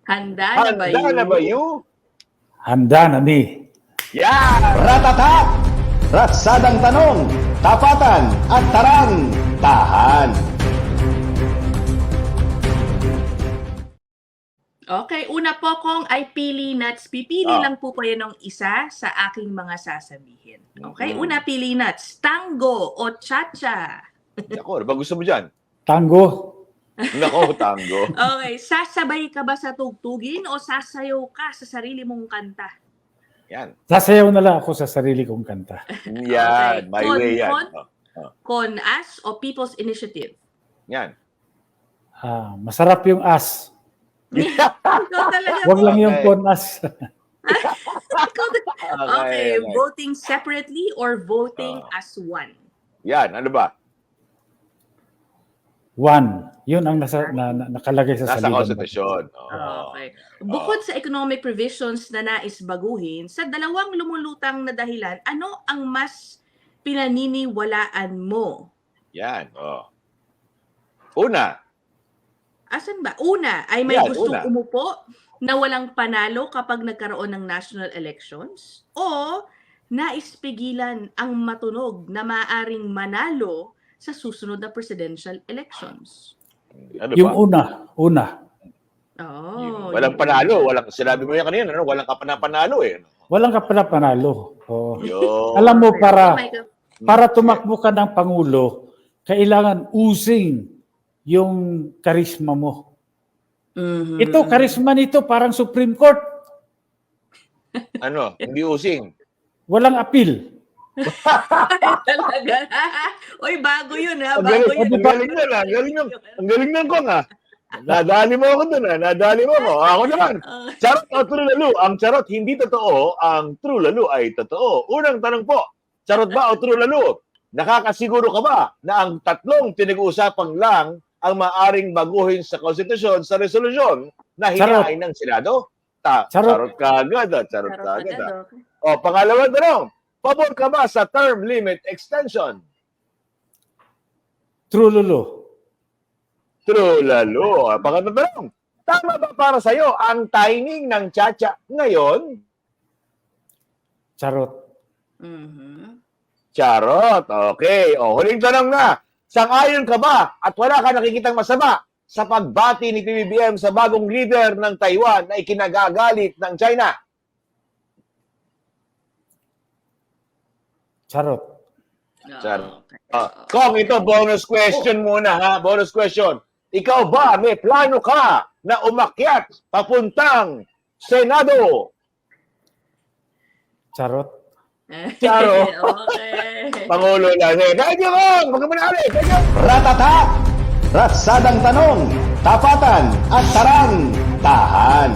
Handa na ba Handa na ba you? Handa na ni. Yan! Ratatak! Ratsadang tanong, tapatan at tarang, tahan. Okay, una po kong ay pili nuts. Pipili lang po kayo ng isa sa aking mga sasabihin. Okay, una pili nuts. Tango o cha-cha? Ako, ano ba gusto mo dyan? Tango. Nako, tango. Okay, sasabay ka ba sa tugtugin o sasayaw ka sa sarili mong kanta? Yan. Sasayaw na lang ako sa sarili kong kanta. Yan, my way yan. Con-as o People's Initiative? Yan. Masarap yung as. Ikaw talaga Huwag po. lang yung Okay. ponas. Okay, voting separately or voting as one? Yan, ano ba? One. Yun ang nakalagay sa Nasa saligan. konstitusyon. Okay. Bukod sa economic provisions na nais baguhin, sa dalawang lumulutang na dahilan, ano ang mas pinaniniwalaan mo? Yan. Una, Asan ba? Una, ay may Yan, gustong una. umupo na walang panalo kapag nagkaroon ng national elections? O nais pigilan ang matunog na maaring manalo sa susunod na presidential elections? ano Yung ba? una. Oh, Walang panalo. Sinabi mo yan kanina, walang kapanalo eh. Walang ka pala panalo. Yun. Alam mo, Oh my God. para tumakbo ka ng Pangulo, kailangan using yung karisma mo. Mhm. Ito, karisma nito parang Supreme Court. Ano? Hindi using. Walang appeal. Talaga. Oy, bago yun ha. Ang Bago galing, yun. ang galing nun, ah. Ang galing nun ko nga. Nadali mo ako dun, nadali mo ako. Ako naman. Charot o true lalo? Ang charot hindi totoo, ang true lalo ay totoo. Unang tanong po, charot ba o true lalo? Nakakasiguro ka ba na ang tatlong pinag-uusapan lang ang maaring baguhin sa konstitusyon sa resolusyon na hinain ng Senado? Charot ka agad, charot ka agad. Okay. O, pangalawang tanong, pabor ka ba sa term limit extension? True lolo. True lalo. Pangatlo tanong, tama ba para sa'yo ang timing ng Chacha ngayon? Charot. Mhm. Charot. Okay. O, huling tanong na. Sang-ayon ka ba at wala ka nakikitang masama sa pagbati ni PBBM sa bagong leader ng Taiwan na ikinagagalit ng China? Charot. Charot. Kung ito, bonus question muna ha. Bonus question. Ikaw ba may plano ka na umakyat papuntang Senado? Charot. Charo. Okay. Pangulo lang. Thank you, Kong! Magkamanali! Thank you! Ratatak! Ratsadang tanong, tapatan at tarang, tahan.